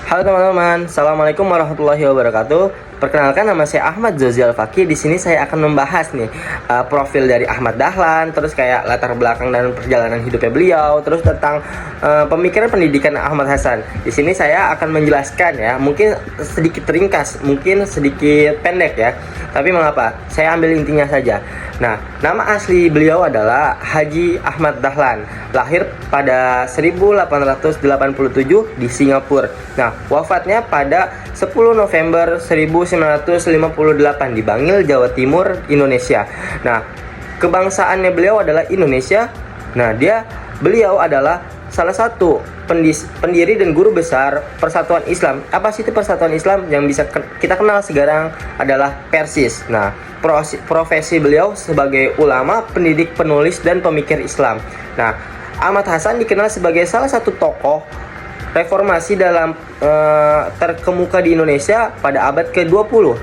Halo teman-teman, Assalamualaikum warahmatullahi wabarakatuh. Perkenalkan, nama saya Ahmad Zozial Fakih. Di sini saya akan membahas nih profil dari Ahmad Dahlan, terus kayak latar belakang dan perjalanan hidupnya beliau, terus tentang pemikiran pendidikan Ahmad Hasan. Di sini saya akan menjelaskan ya, mungkin sedikit ringkas, mungkin sedikit pendek ya. Tapi mengapa? Saya ambil intinya saja. Nah, nama asli beliau adalah Haji Ahmad Dahlan. Lahir pada 1887 di Singapura. Nah, wafatnya pada 10 November 1958 di Bangil, Jawa Timur, Indonesia. Nah, kebangsaannya beliau adalah Indonesia. Nah, beliau adalah salah satu pendiri dan guru besar Persatuan Islam. Apa sih itu Persatuan Islam? Yang bisa kita kenal sekarang adalah Persis. Nah, profesi beliau sebagai ulama, pendidik, penulis, dan pemikir Islam. Nah, Ahmad Hasan dikenal sebagai salah satu tokoh reformasi dalam terkemuka di Indonesia pada abad ke-20.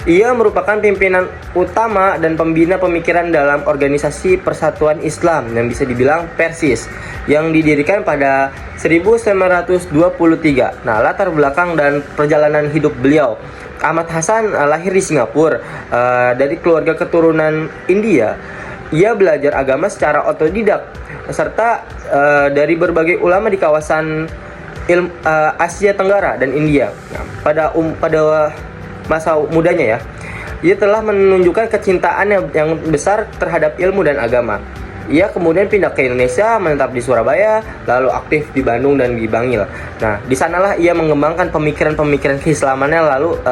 Ia merupakan pimpinan utama dan pembina pemikiran dalam organisasi Persatuan Islam yang bisa dibilang Persis, yang didirikan pada 1923. Nah, latar belakang dan perjalanan hidup beliau. Ahmad Hasan lahir di Singapura dari keluarga keturunan India. Ia belajar agama secara otodidak serta dari berbagai ulama di kawasan Asia Tenggara dan India. Nah, pada masa mudanya ya, ia telah menunjukkan kecintaan yang besar terhadap ilmu dan agama. Ia kemudian pindah ke Indonesia, menetap di Surabaya, lalu aktif di Bandung dan di Bangil. Nah, di sanalah ia mengembangkan pemikiran-pemikiran keislamannya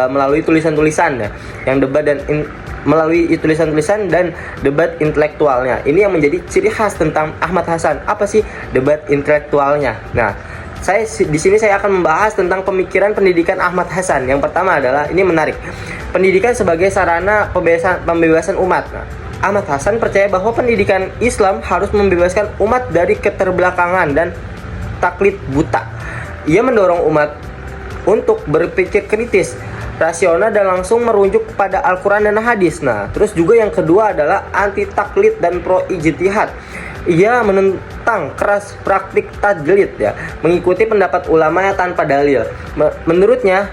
melalui tulisan-tulisan ya, yang melalui tulisan-tulisan dan debat intelektualnya. Ini yang menjadi ciri khas tentang Ahmad Hasan. Apa sih debat intelektualnya? Nah, di sini saya akan membahas tentang pemikiran pendidikan Ahmad Hasan. Yang pertama adalah, ini menarik, pendidikan sebagai sarana pembebasan umat. Nah, Ahmad Hasan percaya bahwa pendidikan Islam harus membebaskan umat dari keterbelakangan dan taklid buta. Ia mendorong umat untuk berpikir kritis, rasional, dan langsung merujuk pada Al-Quran dan hadis. Nah, terus juga yang kedua adalah anti taklid dan pro ijtihad. Ia menentang keras praktik tajlid ya, mengikuti pendapat ulama yang tanpa dalil. Menurutnya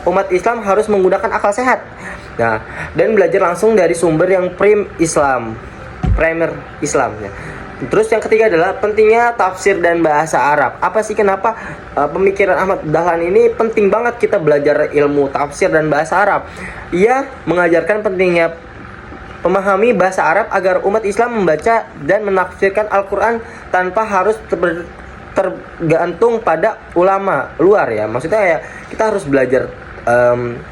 umat Islam harus menggunakan akal sehat. Nah, dan belajar langsung dari sumber yang primer Islam ya. Terus yang ketiga adalah pentingnya tafsir dan bahasa Arab. Apa sih kenapa pemikiran Ahmad Dahlan ini penting banget kita belajar ilmu tafsir dan bahasa Arab? Ia mengajarkan pentingnya memahami bahasa Arab agar umat Islam membaca dan menafsirkan Al-Quran tanpa harus tergantung pada ulama luar ya. Maksudnya ya, kita harus belajar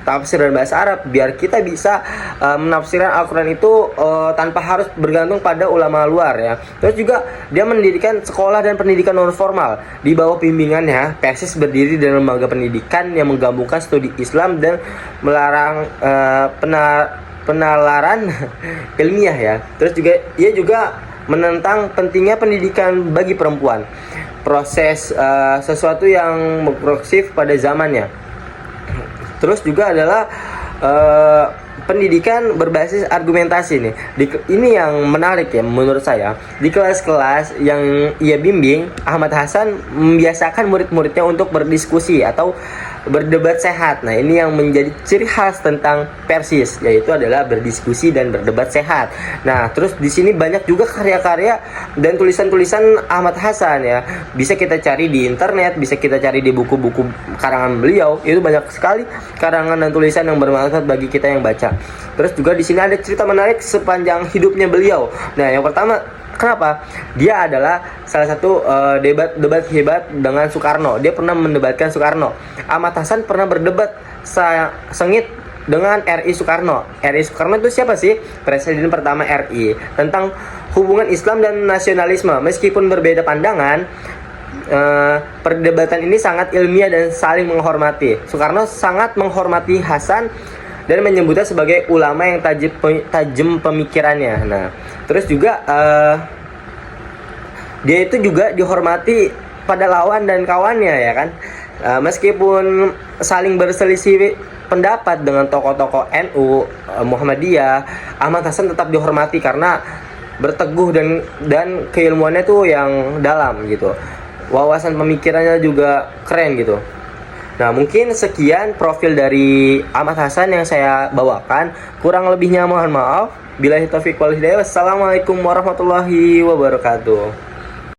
tafsir dan bahasa Arab biar kita bisa menafsirkan Al-Quran itu tanpa harus bergantung pada ulama luar ya. Terus juga dia mendirikan sekolah dan pendidikan non formal di bawah bimbingannya. Persis berdiri dari lembaga pendidikan yang menggabungkan studi Islam dan melarang penalaran ilmiah ya. Terus juga ia juga menentang pentingnya pendidikan bagi perempuan, proses sesuatu yang progresif pada zamannya. Terus juga adalah pendidikan berbasis argumentasi nih. Ini yang menarik ya menurut saya. Di kelas-kelas yang ia bimbing, Ahmad Hasan membiasakan murid-muridnya untuk berdiskusi atau berdebat sehat. Nah, ini yang menjadi ciri khas tentang Persis, yaitu adalah berdiskusi dan berdebat sehat. Nah, terus di sini banyak juga karya-karya dan tulisan-tulisan Ahmad Hasan ya. Bisa kita cari di internet, bisa kita cari di buku-buku karangan beliau. Itu banyak sekali karangan dan tulisan yang bermanfaat bagi kita yang baca. Terus juga di sini ada cerita menarik sepanjang hidupnya beliau. Nah, yang pertama, kenapa? Dia adalah salah satu debat hebat dengan Soekarno. Dia pernah mendebatkan Soekarno. Ahmad Hasan pernah berdebat sengit dengan RI Soekarno. RI Soekarno itu siapa sih? Presiden pertama RI. Tentang hubungan Islam dan nasionalisme. Meskipun berbeda pandangan, perdebatan ini sangat ilmiah dan saling menghormati. Soekarno sangat menghormati Hasan dan menyebutnya sebagai ulama yang tajam pemikirannya. Nah, terus juga dia itu juga dihormati pada lawan dan kawannya ya kan. Meskipun saling berselisih pendapat dengan tokoh-tokoh NU, Muhammadiyah, Ahmad Hasan tetap dihormati karena berteguh dan keilmuannya tuh yang dalam gitu. Wawasan pemikirannya juga keren gitu. Nah, mungkin sekian profil dari Ahmad Hasan yang saya bawakan. Kurang lebihnya mohon maaf. Billahi taufiq wal hidayah. Wassalamualaikum warahmatullahi wabarakatuh.